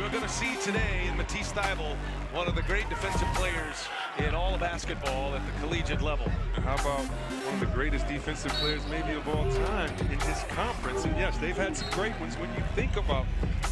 we're going to see today in Matisse Thybulle, one of the great defensive players in all of basketball at the collegiate level. How about one of the greatest defensive players maybe of all time in his conference? And yes, they've had some great ones. When you think about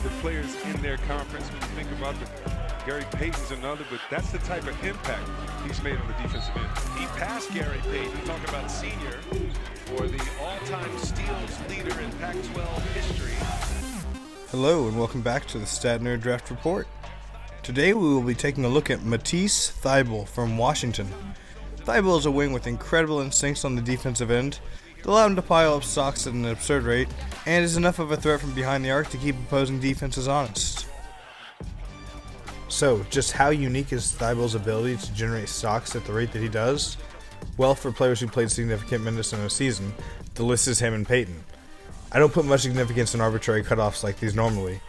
the players in their conference, when you think about Gary Payton's another, but that's the type of impact he's made on the defensive end. He passed Gary Payton, talking about senior, for the all-time steals leader in Pac-12 history. Hello and welcome back to the Stat Nerd Draft Report. Today we will be taking a look at Matisse Thybulle from Washington. Thybulle is a wing with incredible instincts on the defensive end that allow him to pile up stocks at an absurd rate, and is enough of a threat from behind the arc to keep opposing defenses honest. So, just how unique is Thybulle's ability to generate stocks at the rate that he does? Well, for players who played significant minutes in a season, the list is him and Payton. I don't put much significance in arbitrary cutoffs like these normally,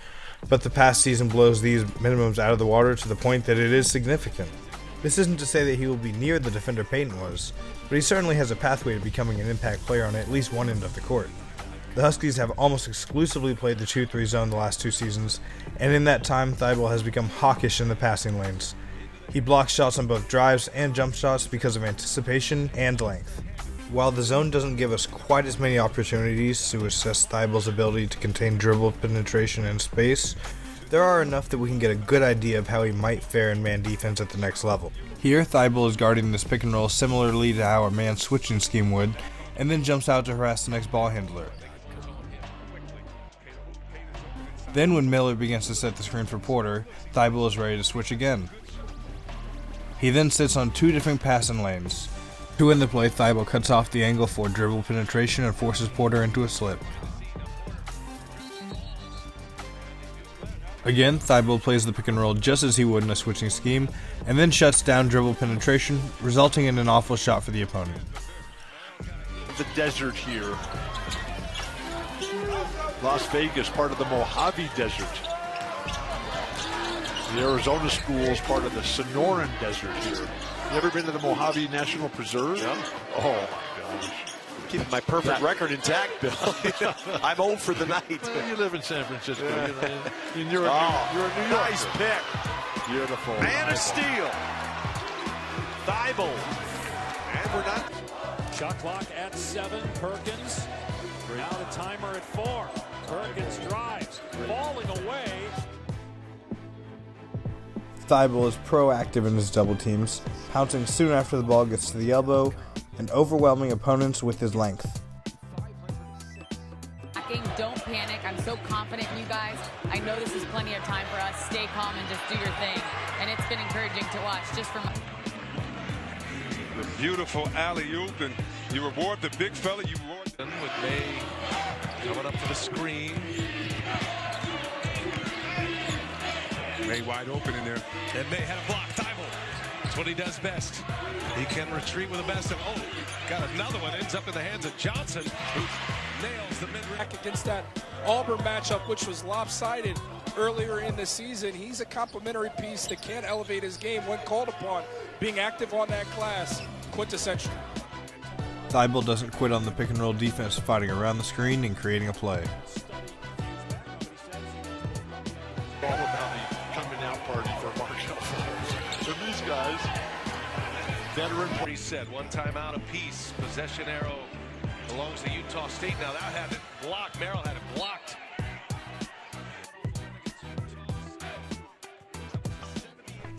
but the past season blows these minimums out of the water to the point that it is significant. This isn't to say that he will be near the defender Payton was, but he certainly has a pathway to becoming an impact player on at least one end of the court. The Huskies have almost exclusively played the 2-3 zone the last two seasons, and in that time Thybulle has become hawkish in the passing lanes. He blocks shots on both drives and jump shots because of anticipation and length. While the zone doesn't give us quite as many opportunities to assess Thybulle's ability to contain dribble penetration in space, there are enough that we can get a good idea of how he might fare in man defense at the next level. Here, Thybulle is guarding this pick and roll similarly to how a man switching scheme would, and then jumps out to harass the next ball handler. Then when Miller begins to set the screen for Porter, Thybulle is ready to switch again. He then sits on two different passing lanes. To win the play, Thybulle cuts off the angle for dribble penetration and forces Porter into a slip. Again, Thybulle plays the pick and roll just as he would in a switching scheme, and then shuts down dribble penetration, resulting in an awful shot for the opponent. The desert here. Las Vegas, part of the Mojave Desert. The Arizona School is part of the Sonoran Desert here. You ever been to the Mojave National Preserve? No. Oh my gosh. Keeping my perfect record intact, Bill. I'm old for the night. Well, you live in San Francisco. You're a New York. Nice pick. Beautiful. And a steal. Thybulle. And we're not. Shot clock at 7. Perkins. Now the timer at 4. Perkins drives. Falling away. Thybulle is proactive in his double teams, pouncing soon after the ball gets to the elbow, and overwhelming opponents with his length. Don't panic. I'm so confident in you guys. I know this is plenty of time for us. Stay calm and just do your thing. And it's been encouraging to watch just from... The beautiful alley-oop, and you reward the big fella. You reward With May coming up for the screen. May wide open in there. And May had a block. Thybulle. That's what he does best. He can retreat with the best of. Oh, got another one. Ends up in the hands of Johnson, who nails the mid-range. Back against that Auburn matchup, which was lopsided earlier in the season. He's a complementary piece that can elevate his game when called upon. Being active on that glass, quintessential. Thybulle doesn't quit on the pick and roll defense, fighting around the screen and creating a play. All about the coming out party for Markel Fultz. So these guys, veteran. He said one time out apiece. Possession arrow belongs to Utah State. Now that had it blocked. Merrill had it blocked.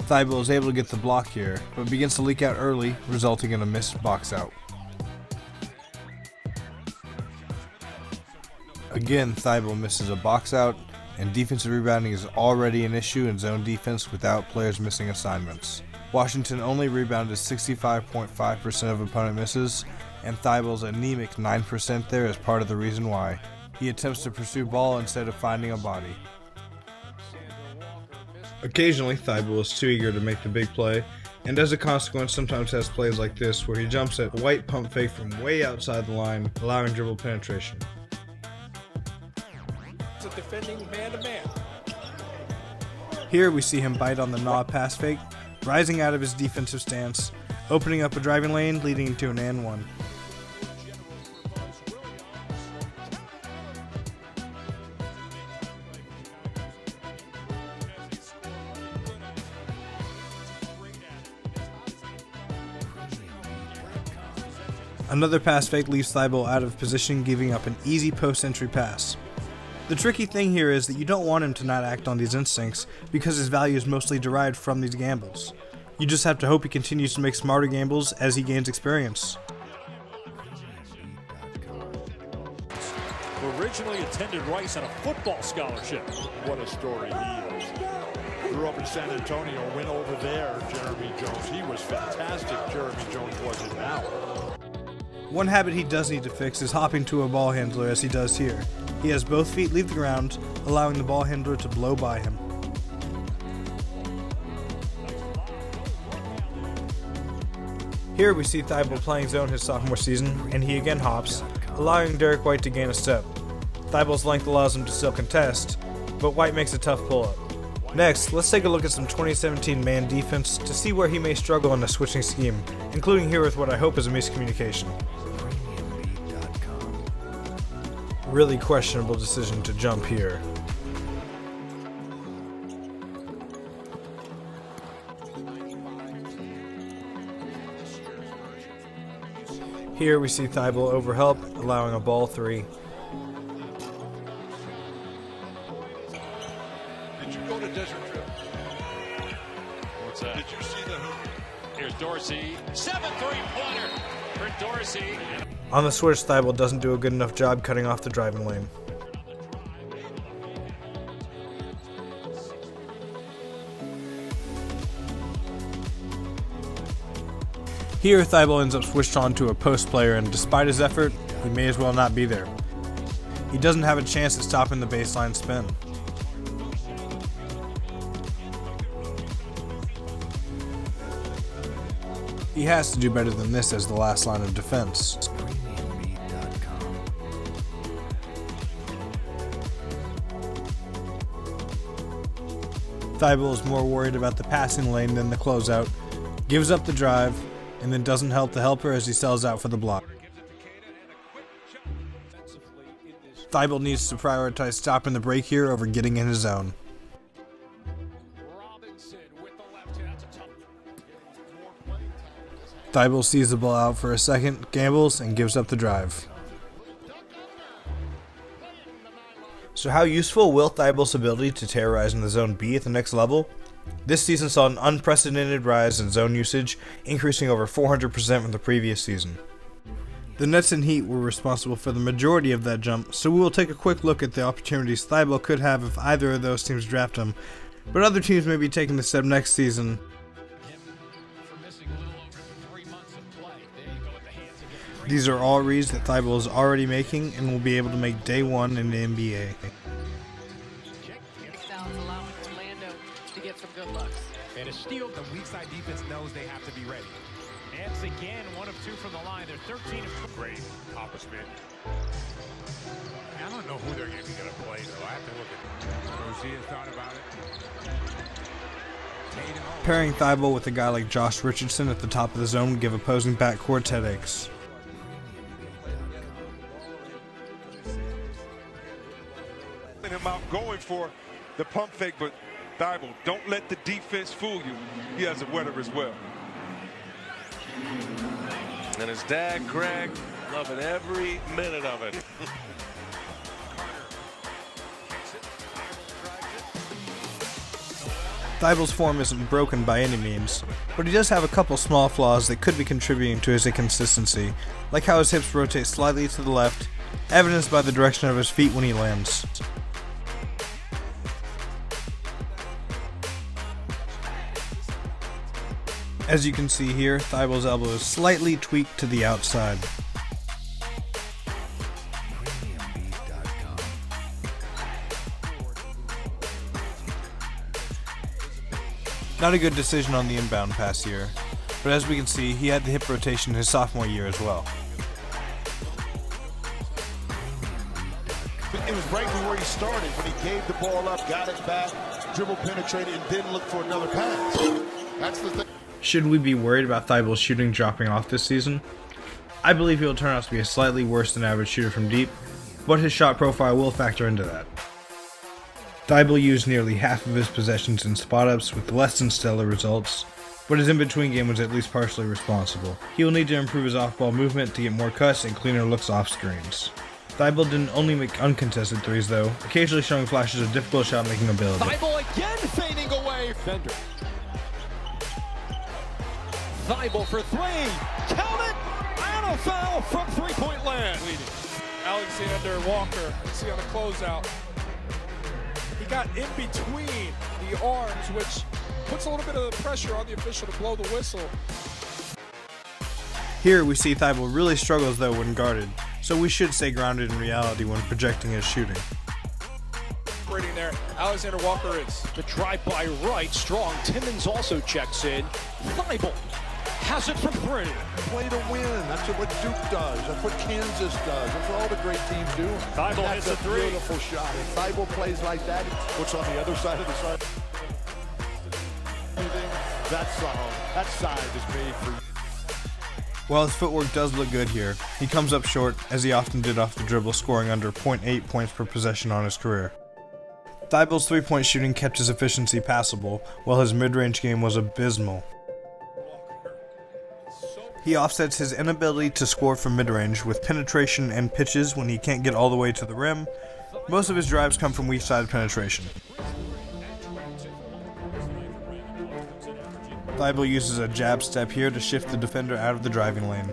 Thybulle is able to get the block here, but begins to leak out early, resulting in a missed box out. Again, Thybulle misses a box out, and defensive rebounding is already an issue in zone defense without players missing assignments. Washington only rebounded 65.5% of opponent misses, and Thybulle's anemic 9% there is part of the reason why. He attempts to pursue ball instead of finding a body. Occasionally, Thybulle is too eager to make the big play, and as a consequence sometimes has plays like this where he jumps at a white pump fake from way outside the line, allowing dribble penetration. It's a defending man-to-man. Here we see him bite on the gnaw pass fake, rising out of his defensive stance, opening up a driving lane, leading to an and one. Another pass fake leaves Thybulle out of position, giving up an easy post-entry pass. The tricky thing here is that you don't want him to not act on these instincts because his value is mostly derived from these gambles. You just have to hope he continues to make smarter gambles as he gains experience. Originally attended Rice on a football scholarship. What a story he is. Grew up in San Antonio, went over there, Jeremy Jones. He was fantastic, Jeremy Jones was in Howard. One habit he does need to fix is hopping to a ball handler as he does here. He has both feet leave the ground, allowing the ball handler to blow by him. Here we see Thybulle playing zone his sophomore season, and he again hops, allowing Derek White to gain a step. Thybulle's length allows him to still contest, but White makes a tough pull-up. Next, let's take a look at some 2017 man defense to see where he may struggle in a switching scheme, including here with what I hope is a miscommunication. Really questionable decision to jump here. Here we see Thybulle overhelp, allowing a ball 3. Did you go to Desert Trip? What's that? Did you see the hoop? Here's Dorsey. 7 3-pointer for Dorsey. On the switch, Thybulle doesn't do a good enough job cutting off the driving lane. Here, Thybulle ends up switched on to a post player, and despite his effort, he may as well not be there. He doesn't have a chance at stopping the baseline spin. He has to do better than this as the last line of defense. Thybulle is more worried about the passing lane than the closeout, gives up the drive, and then doesn't help the helper as he sells out for the block. Thybulle needs to prioritize stopping the break here over getting in his zone. Thybulle sees the ball out for a second, gambles, and gives up the drive. So how useful will Thybulle's ability to terrorize in the zone be at the next level? This season saw an unprecedented rise in zone usage, increasing over 400% from the previous season. The Nets and Heat were responsible for the majority of that jump, so we will take a quick look at the opportunities Thybulle could have if either of those teams draft him, but other teams may be taking the step next season. These are all reads that Thybulle is already making and will be able to make day one in the NBA. And a steal, the weak side defense knows they have to be ready. Nets again, 1 of 2 from the line. They're 13 of 2. Great accomplishment. I don't know who they're going to play, though. I have to look at Rozier thought about it. Pairing Thybulle with a guy like Josh Richardson at the top of the zone would give opposing backcourts headaches. Him out going for the pump fake, but Thybulle, don't let the defense fool you. He has a wetter as well. And his dad, Greg, loving every minute of it. Thybulle's form isn't broken by any means, but he does have a couple small flaws that could be contributing to his inconsistency, like how his hips rotate slightly to the left, evidenced by the direction of his feet when he lands. As you can see here, Thybulle's elbow is slightly tweaked to the outside. Not a good decision on the inbound pass here, but as we can see, he had the hip rotation his sophomore year as well. It was right where he started when he gave the ball up, got it back, dribble penetrated, and didn't look for another pass. That's the thing. Should we be worried about Thybulle's shooting dropping off this season? I believe he'll turn out to be a slightly worse than average shooter from deep, but his shot profile will factor into that. Thybulle used nearly half of his possessions in spot-ups with less than stellar results, but his in-between game was at least partially responsible. He will need to improve his off-ball movement to get more cuts and cleaner looks off screens. Thybulle didn't only make uncontested threes though, occasionally showing flashes of difficult shot-making ability. Thybulle again fading away. Fender. Thybulle for three. Count it! And a foul from three-point land. Leading. Alexander Walker, you see on the closeout. He got in between the arms, which puts a little bit of the pressure on the official to blow the whistle. Here we see Thybulle really struggles though when guarded, so we should stay grounded in reality when projecting his shooting. Operating there, Alexander Walker is. The drive by right, strong. Timmons also checks in. Thybulle has it from three. Play to win. That's what Duke does. That's what Kansas does. That's what all the great teams do. Thybulle hits a three. Beautiful shot. If Thybulle plays like that, what's on the other side of the side? That side is made for you. While his footwork does look good here, he comes up short, as he often did off the dribble, scoring under 0.8 points per possession on his career. Thybulle's three-point shooting kept his efficiency passable, while his mid-range game was abysmal. He offsets his inability to score from mid-range with penetration and pitches when he can't get all the way to the rim. Most of his drives come from weak-side penetration. Thybulle uses a jab step here to shift the defender out of the driving lane.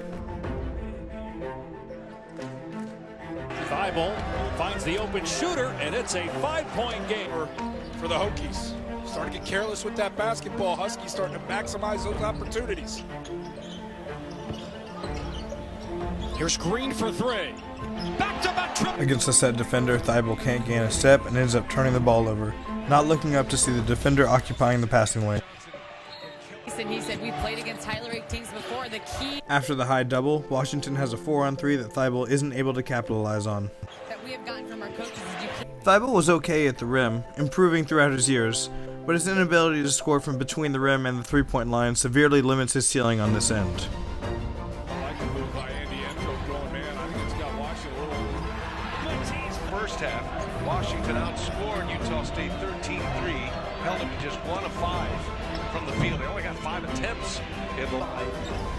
Thybulle finds the open shooter, and it's a 5-point game For the Hokies. Starting to get careless with that basketball. Huskies starting to maximize those opportunities. Here's Green for three. Back-to-back triple. Against a set defender, Thybulle can't gain a step and ends up turning the ball over, not looking up to see the defender occupying the passing lane. He said we played against higher ranked teams before. The key After the high double, Washington has a 4-on-3 that Thybulle isn't able to capitalize on. that we have gotten from our coaches is you can't Thybulle was okay at the rim, improving throughout his years, but his inability to score from between the rim and the three-point line severely limits his ceiling on this end. I like the move by Andy Enfield going, man. I think it's got Washington a little. Matisse first half. Washington outscored Utah State 13-3. Held them to just 1 of 5 from the field. They only got 5 attempts in the line.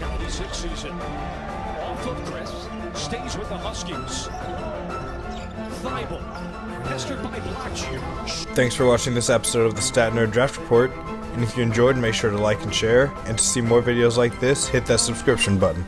96 season. Off of Chris. Stays with the Huskies. Thybulle. Pestered by Blackshear. Thanks for watching this episode of the Stat Nerd Draft Report, and if you enjoyed, make sure to like and share, and to see more videos like this, hit that subscription button.